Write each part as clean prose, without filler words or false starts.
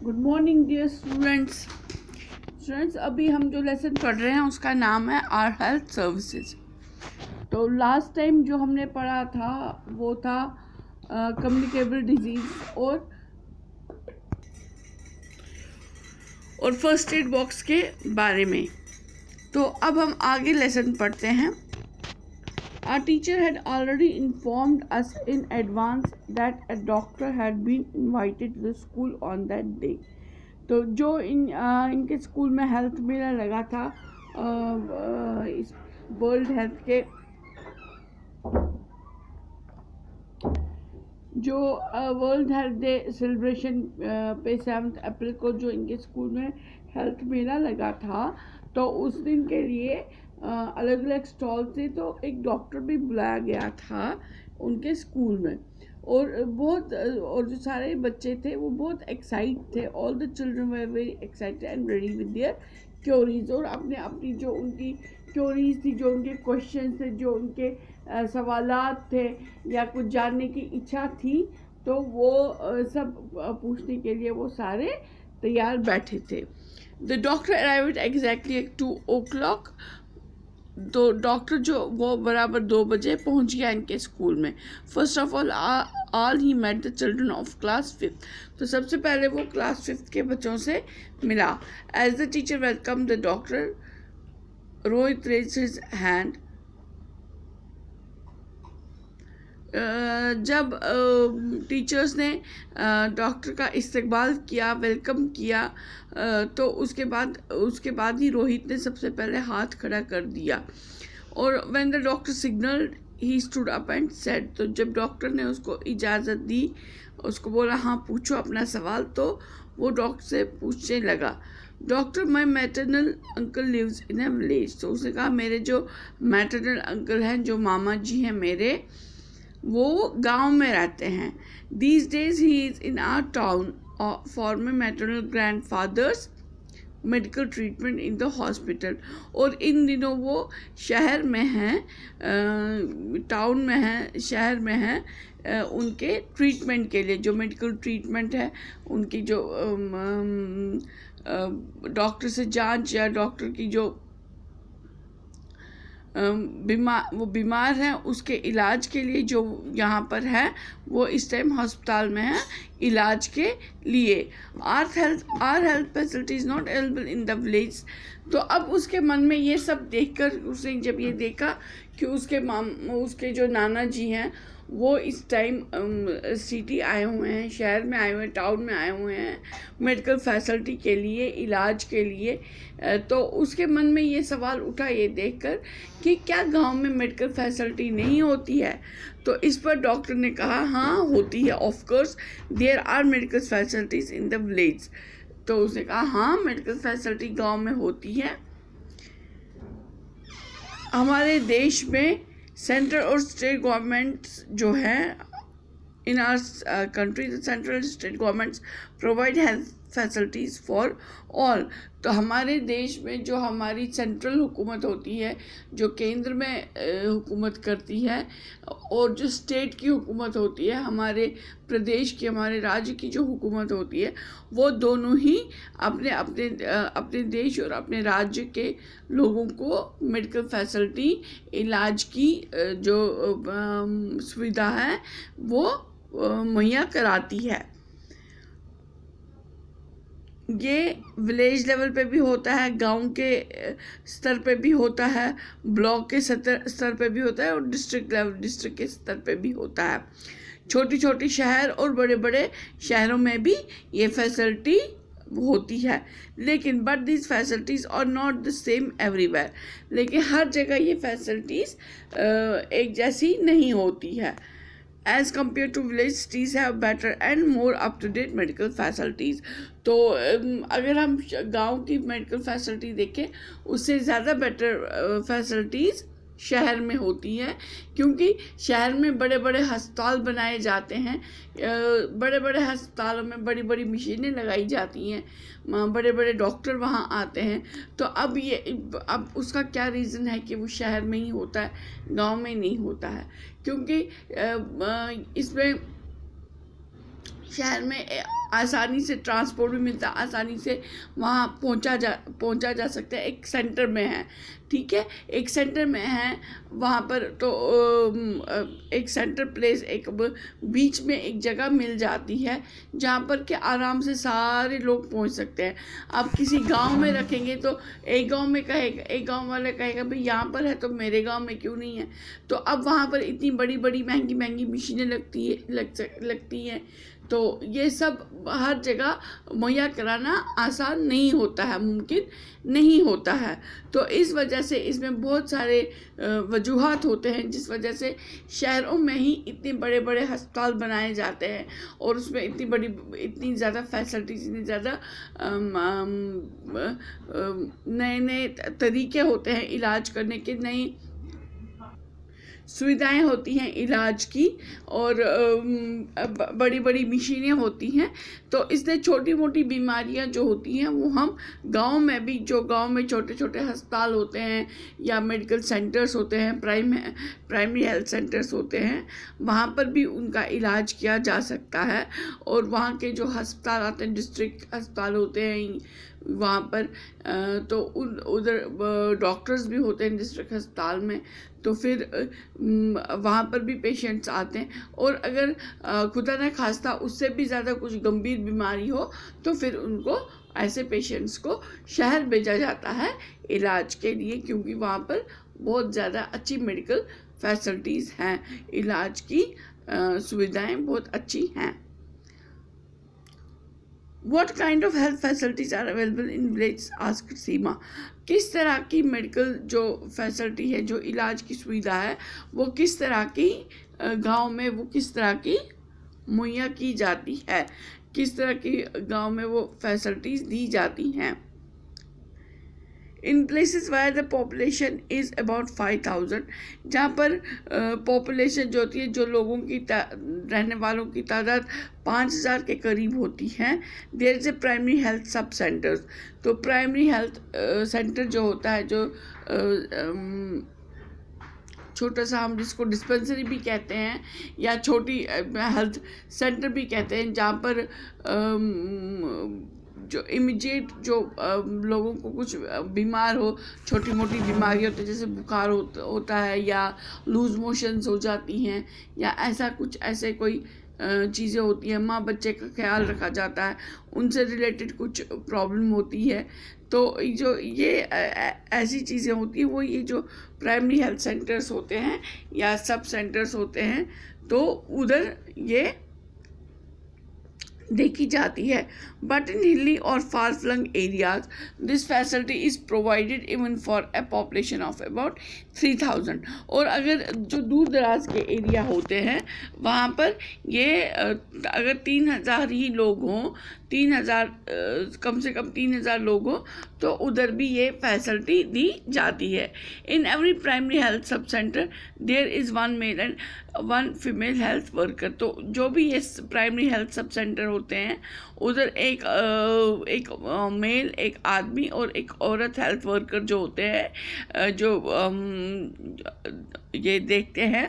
Good morning dear students. अभी हम जो लेसन पढ़ रहे हैं उसका नाम है आर हेल्थ सर्विसेज। तो लास्ट टाइम जो हमने पढ़ा था वो था कम्युनिकेबल डिजीज़ और फर्स्ट एड बॉक्स के बारे में। तो अब हम आगे लेसन पढ़ते हैं। Our teacher had already informed us in advance that a doctor had been invited to the school on that day. तो जो इनके स्कूल में हेल्थ मेला लगा था इस वर्ल्ड हेल्थ के जो वर्ल्ड हेल्थ डे सेलिब्रेशन पे 7 अप्रैल को जो इनके स्कूल में हेल्थ मेला लगा था, तो उस दिन के लिए अलग अलग स्टॉल से तो एक डॉक्टर भी बुलाया गया था उनके स्कूल में। और जो सारे बच्चे थे वो बहुत एक्साइट थे। All the children were very excited and ready with their queries. और अपनी जो उनकी क्योरीज थी, जो उनके क्वेश्चन थे, जो उनके सवालात थे या कुछ जानने की इच्छा थी, तो वो सब पूछने के लिए वो सारे तैयार बैठे थे। The doctor arrived exactly at 2 o'clock। तो डॉक्टर जो वो बराबर 2 बजे पहुंच गया इनके स्कूल में। First of all he met the children of class 5th। तो सबसे पहले वो क्लास 5th के बच्चों से मिला। As the teacher welcome the doctor, Rohit raised his hand. जब टीचर्स ने डॉक्टर का इस्तकबाल किया, वेलकम किया, तो उसके बाद ही रोहित ने सबसे पहले हाथ खड़ा कर दिया। और when the doctor signalled he stood up and said. तो जब डॉक्टर ने उसको इजाज़त दी, उसको बोला हाँ पूछो अपना सवाल, तो वो डॉक्टर से पूछने लगा। Doctor, my maternal uncle lives in a village. तो उसने कहा मेरे जो मैटरनल अंकल हैं, जो मामा जी हैं मेरे, वो गांव में रहते हैं। These days he is in our town for my maternal grandfather's medical treatment in the hospital. और इन दिनों वो शहर में हैं, टाउन में हैं, शहर में हैं उनके ट्रीटमेंट के लिए। जो मेडिकल ट्रीटमेंट है उनकी, जो डॉक्टर से जांच या डॉक्टर की जो वो बीमार हैं उसके इलाज के लिए जो यहाँ पर है, वो इस टाइम अस्पताल में है इलाज के लिए। Are health facilities not available in the village. तो अब उसके मन में ये सब देखकर उसने जब ये देखा कि उसके जो नाना जी हैं वो इस टाइम सिटी आए हुए हैं, शहर में आए हुए हैं, टाउन में आए हुए हैं मेडिकल फैसिलिटी के लिए, इलाज के लिए, तो उसके मन में ये सवाल उठा ये देखकर कि क्या गांव में मेडिकल फैसिलिटी नहीं होती है। तो इस पर डॉक्टर ने कहा हाँ होती है, of course there are medical facilities in the village. तो उसने कहा हाँ मेडिकल फैसिलिटी गांव में होती है। हमारे देश में सेंट्रल और स्टेट गवर्नमेंट्स जो हैं, in our country the central state governments provide health facilities for all. तो हमारे देश में जो हमारी सेंट्रल हुकूमत होती है, जो केंद्र में हुकूमत करती है, और जो स्टेट की हुकूमत होती है, हमारे प्रदेश की, हमारे राज्य की जो हुकूमत होती है, वो दोनों ही अपने देश और अपने राज्य के लोगों को मेडिकल फैसिलिटी, इलाज की जो सुविधा है वो मुहैया कराती है। ये विलेज लेवल पे भी होता है, गांव के स्तर पे भी होता है, ब्लॉक के स्तर पे भी होता है, और डिस्ट्रिक्ट के स्तर पे भी होता है। छोटी छोटी शहर और बड़े बड़े शहरों में भी ये फैसिलिटी होती है, लेकिन but this facilities are not the same everywhere. लेकिन हर जगह ये फैसिलिटीज़ एक जैसी नहीं होती है। As compared to village, cities have better and more up-to-date medical facilities। तो अगर हम गांव की मेडिकल फैसिलिटी देखें, उससे ज़्यादा बेटर फैसिलिटीज़ शहर में होती हैं, क्योंकि शहर में बड़े बड़े अस्पताल बनाए जाते हैं, बड़े बड़े अस्पतालों में बड़ी बड़ी मशीनें लगाई जाती हैं, बड़े बड़े डॉक्टर वहाँ आते हैं। तो अब उसका क्या रीज़न है कि वो शहर में ही होता है, गांव में नहीं होता है, क्योंकि इसमें शहर में आसानी से ट्रांसपोर्ट भी मिलता है, आसानी से वहाँ पहुँचा जा सकता है, एक सेंटर में है, ठीक है, एक सेंटर में है वहाँ पर। तो एक सेंटर प्लेस, एक बीच में एक जगह मिल जाती है जहाँ पर कि आराम से सारे लोग पहुँच सकते हैं। आप किसी गांव में रखेंगे तो एक गांव वाले कहेगा भाई यहाँ पर है तो मेरे गांव में क्यों नहीं है। तो अब वहाँ पर इतनी बड़ी बड़ी महंगी मशीनें लगती हैं, तो ये सब हर जगह मुहैया कराना आसान नहीं होता है, मुमकिन नहीं होता है। तो इस वजह से इसमें बहुत सारे वजूहात होते हैं जिस वजह से शहरों में ही इतने बड़े बड़े अस्पताल बनाए जाते हैं और उसमें इतनी ज़्यादा फैसिलिटीज़, इतनी ज़्यादा नए नए तरीके होते हैं इलाज करने के, नई सुविधाएं होती हैं इलाज की, और बड़ी बड़ी मशीनें होती हैं। तो इसलिए छोटी मोटी बीमारियां जो होती हैं वो हम गांव में भी, जो गांव में छोटे छोटे अस्पताल होते हैं या मेडिकल सेंटर्स होते हैं, प्राइमरी हेल्थ सेंटर्स होते हैं, वहाँ पर भी उनका इलाज किया जा सकता है। और वहाँ के जो अस्पताल आते हैं, डिस्ट्रिक्ट अस्पताल होते हैं वहाँ पर, तो उधर डॉक्टर्स भी होते हैं डिस्ट्रिक्ट अस्पताल में। तो फिर वहाँ पर भी पेशेंट्स आते हैं, और अगर खुदा न खास्ता उससे भी ज़्यादा कुछ गंभीर बीमारी हो तो फिर उनको, ऐसे पेशेंट्स को शहर भेजा जाता है इलाज के लिए, क्योंकि वहाँ पर बहुत ज़्यादा अच्छी मेडिकल फैसिलिटीज़ हैं, इलाज की सुविधाएं बहुत अच्छी हैं। What kind of health facilities are available in villages? asked सीमा। किस तरह की मेडिकल जो फैसिलिटी है, जो इलाज की सुविधा है, वो किस तरह की गांव में, वो किस तरह की मुहैया की जाती है, किस तरह की गांव में वो फैसिलिटीज़ दी जाती हैं। In places wire the population is about 5000, जहाँ पर पॉपुलेशन जो होती है, जो लोगों की रहने वालों की तादाद 5000 के करीब होती है। There is a primary health sub centers. तो प्राइमरी हेल्थ सेंटर जो होता है, जो छोटा सा, हम जिसको डिस्पेंसरी भी कहते हैं या छोटी हेल्थ सेंटर भी कहते हैं, जहाँ पर जो इमीडिएट जो लोगों को कुछ बीमार हो, छोटी मोटी बीमारी होती है, जैसे बुखार होता है या लूज़ मोशंस हो जाती हैं या ऐसे कोई चीज़ें होती हैं, माँ बच्चे का ख्याल रखा जाता है, उनसे रिलेटेड कुछ प्रॉब्लम होती है, तो जो ये ऐसी चीज़ें होती हैं, वो ये जो प्राइमरी हेल्थ सेंटर्स होते हैं या सब सेंटर्स होते हैं, तो उधर ये देखी जाती है। बट इन हिली और far flung areas this facility is provided even for a population of about 3000। और अगर जो दूर दराज के एरिया होते हैं वहाँ पर ये अगर 3000 ही लोग हों, 3000 कम से कम 3000 लोग हों, तो उधर भी ये फैसिलिटी दी जाती है। In every primary health sub center there is 1 male and 1 female health worker. तो जो भी ये प्राइमरी हेल्थ सब सेंटर होते हैं, उधर एक मेल, एक आदमी और एक औरत हेल्थ वर्कर जो होते हैं, जो ये देखते हैं,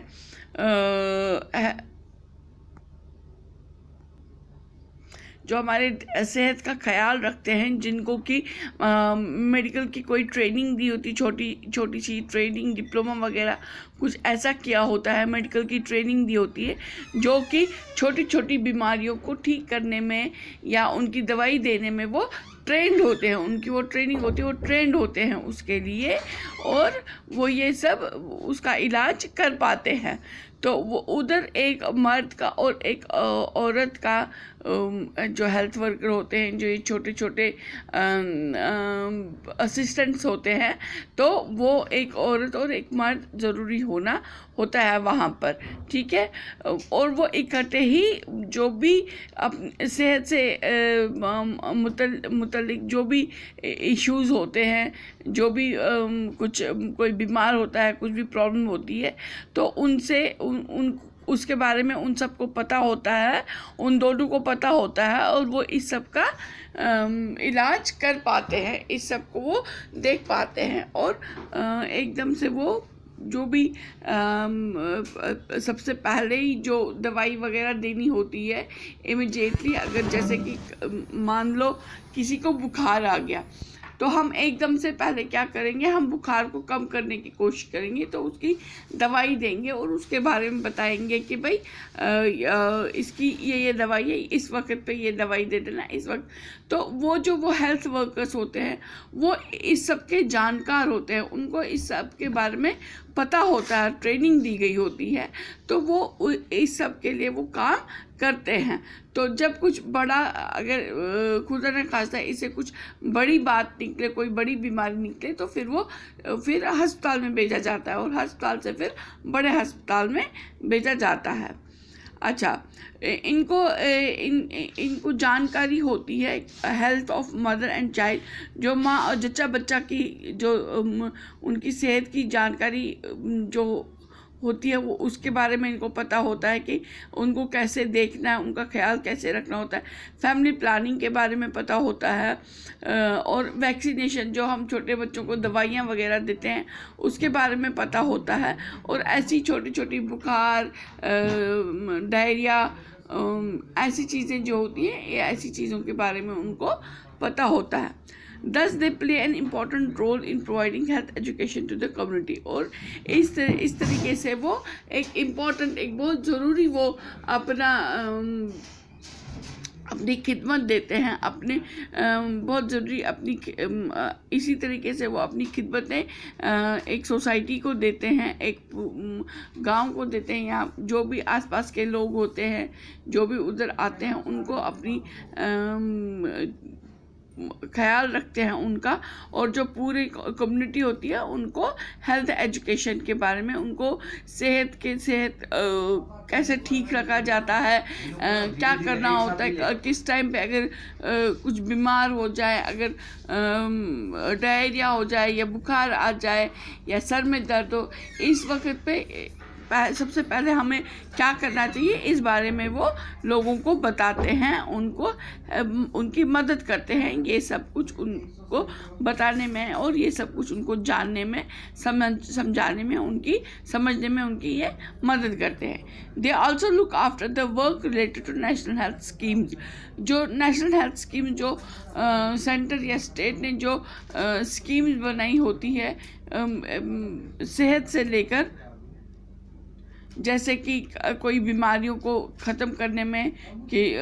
जो हमारे सेहत का ख्याल रखते हैं, जिनको कि मेडिकल की कोई ट्रेनिंग दी होती, छोटी सी ट्रेनिंग, डिप्लोमा वगैरह कुछ ऐसा किया होता है, मेडिकल की ट्रेनिंग दी होती है, जो कि छोटी छोटी बीमारियों को ठीक करने में या उनकी दवाई देने में वो ट्रेंड होते हैं, उनकी वो ट्रेनिंग होती है, वो ट्रेंड होते हैं उसके लिए, और वो ये सब उसका इलाज कर पाते हैं। तो वो उधर एक मर्द का और एक औरत का जो हेल्थ वर्कर होते हैं, जो ये छोटे छोटे असिस्टेंट्स होते हैं, तो वो एक औरत और एक मर्द ज़रूरी होता है वहाँ पर, ठीक है। और वो इकट्ठे ही जो भी सेहत से मुतल्लिक जो भी इश्यूज़ होते हैं, जो भी कोई बीमार होता है, कुछ भी प्रॉब्लम होती है, तो उनसे उसके बारे में उन सबको पता होता है, उन दोनों को पता होता है, और वो इस सब का इलाज कर पाते हैं, इस सब को वो देख पाते हैं, और एकदम से वो जो भी सबसे पहले ही जो दवाई वगैरह देनी होती है इमिडिएटली, अगर जैसे कि मान लो किसी को बुखार आ गया, तो हम एकदम से पहले क्या करेंगे, हम बुखार को कम करने की कोशिश करेंगे, तो उसकी दवाई देंगे और उसके बारे में बताएंगे कि भाई इसकी ये दवाई है, इस वक्त पे ये दवाई दे देना इस वक्त। तो वो हेल्थ वर्कर्स होते हैं वो इस सब के जानकार होते हैं, उनको इस सब के बारे में पता होता है, ट्रेनिंग दी गई होती है, तो वो इस सब के लिए वो काम करते हैं। तो जब कुछ बड़ा, अगर खुदा न खास्ता इससे कुछ बड़ी बात निकले, कोई बड़ी बीमारी निकले, तो फिर अस्पताल में भेजा जाता है और अस्पताल से फिर बड़े अस्पताल में भेजा जाता है। अच्छा, इनको जानकारी होती है health of mother and child, जो माँ और जच्चा बच्चा की जो उनकी सेहत की जानकारी जो होती है वो उसके बारे में इनको पता होता है कि उनको कैसे देखना है, उनका ख्याल कैसे रखना होता है। फैमिली प्लानिंग के बारे में पता होता है, और वैक्सीनेशन जो हम छोटे बच्चों को दवाइयाँ वगैरह देते हैं उसके बारे में पता होता है। और ऐसी छोटी छोटी बुखार, डायरिया, ऐसी चीज़ें जो होती हैं, ये ऐसी चीज़ों के बारे में उनको पता होता है। Thus they play an important role in providing health education to the community। और इस तरीके से वो एक बहुत ज़रूरी वो अपनी खिदमत देते हैं, बहुत ज़रूरी इसी तरीके से वो अपनी खिदमतें एक सोसाइटी को देते हैं, एक गांव को देते हैं, या जो भी आसपास के लोग होते हैं जो भी उधर आते हैं उनको अपनी ख्याल रखते हैं उनका। और जो पूरी कम्युनिटी होती है उनको हेल्थ एजुकेशन के बारे में, उनको सेहत कैसे ठीक रखा जाता है, क्या करना होता है, किस टाइम पे अगर कुछ बीमार हो जाए, अगर डायरिया हो जाए या बुखार आ जाए या सर में दर्द हो, इस वक्त पे सबसे पहले हमें क्या करना चाहिए, इस बारे में वो लोगों को बताते हैं, उनकी मदद करते हैं। ये सब कुछ उनको बताने में और ये सब कुछ उनको जानने में, समझाने में, समझने में उनकी ये मदद करते हैं। They also look after the work related to national health schemes. जो नेशनल हेल्थ स्कीम जो सेंटर या स्टेट ने जो स्कीम्स बनाई होती है सेहत से लेकर, जैसे कि कोई बीमारियों को ख़त्म करने में, कि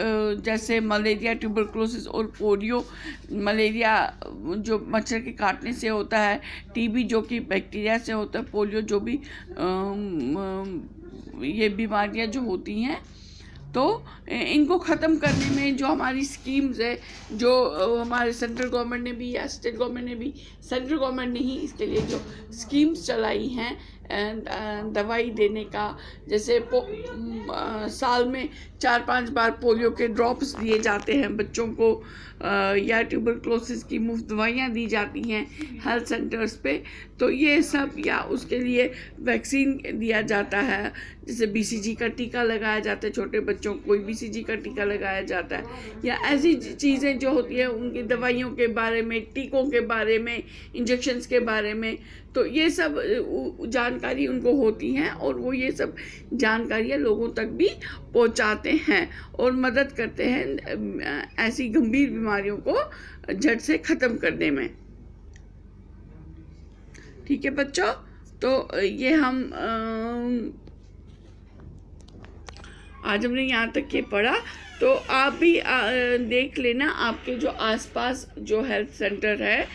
जैसे मलेरिया, ट्यूबरकुलोसिस और पोलियो। मलेरिया जो मच्छर के काटने से होता है, टीबी जो कि बैक्टीरिया से होता है, पोलियो जो भी ये बीमारियां जो होती हैं, तो इनको ख़त्म करने में जो हमारी स्कीम्स है, जो हमारे सेंट्रल गवर्नमेंट ने भी या स्टेट गवर्नमेंट ने भी, सेंट्रल गवर्नमेंट ने ही इसके लिए जो स्कीम्स चलाई हैं दवाई देने का, जैसे साल में 4-5 बार पोलियो के ड्रॉप्स दिए जाते हैं बच्चों को, या ट्यूबरकुलोसिस की मुफ्त दवाइयाँ दी जाती हैं हेल्थ सेंटर्स पे, तो ये सब, या उसके लिए वैक्सीन दिया जाता है, जैसे BCG का टीका लगाया जाता है छोटे बच्चों को, कोई BCG का टीका लगाया जाता है, या ऐसी चीज़ें जो होती हैं उनकी दवाइयों के बारे में, टीकों के बारे में, इंजेक्शन्स के बारे में, तो ये सब जानकारी उनको होती हैं और वो ये सब जानकारियाँ लोगों तक भी पहुंचाते हैं और मदद करते हैं ऐसी गंभीर बीमारियों को जड़ से ख़त्म करने में। ठीक है बच्चों, तो ये हम आज हमने यहाँ तक के पढ़ा, तो आप भी देख लेना आपके जो आसपास जो हेल्थ सेंटर है,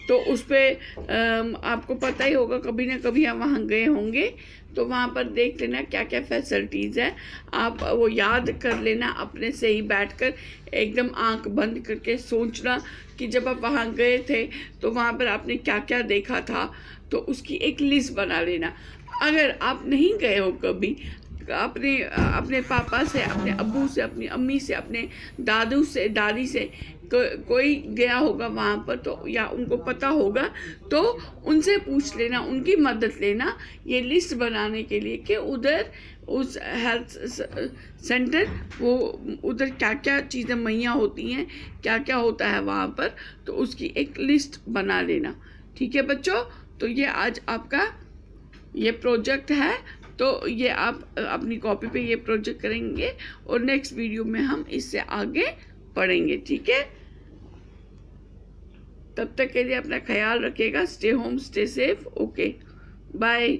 तो उस पर आपको पता ही होगा, कभी ना कभी हम वहाँ गए होंगे, तो वहाँ पर देख लेना क्या क्या फैसिलिटीज़ है, आप वो याद कर लेना, अपने से ही बैठकर एकदम आंख बंद करके सोचना कि जब आप वहाँ गए थे तो वहाँ पर आपने क्या क्या देखा था, तो उसकी एक लिस्ट बना लेना। अगर आप नहीं गए हो कभी, अपने पापा से, अपने अब्बू से, अपनी अम्मी से, अपने दादू से, दादी से कोई गया होगा वहाँ पर, तो या उनको पता होगा, तो उनसे पूछ लेना, उनकी मदद लेना ये लिस्ट बनाने के लिए कि उधर उस हेल्थ सेंटर वो उधर क्या क्या चीज़ें मुहैया होती हैं, क्या क्या होता है वहाँ पर, तो उसकी एक लिस्ट बना लेना। ठीक है बच्चों, तो ये आज आपका ये प्रोजेक्ट है, तो ये आप अपनी कॉपी पे ये प्रोजेक्ट करेंगे और नेक्स्ट वीडियो में हम इससे आगे पढ़ेंगे, ठीक है। तब तक के लिए अपना ख्याल रखिएगा। Stay home, stay safe. Okay, bye.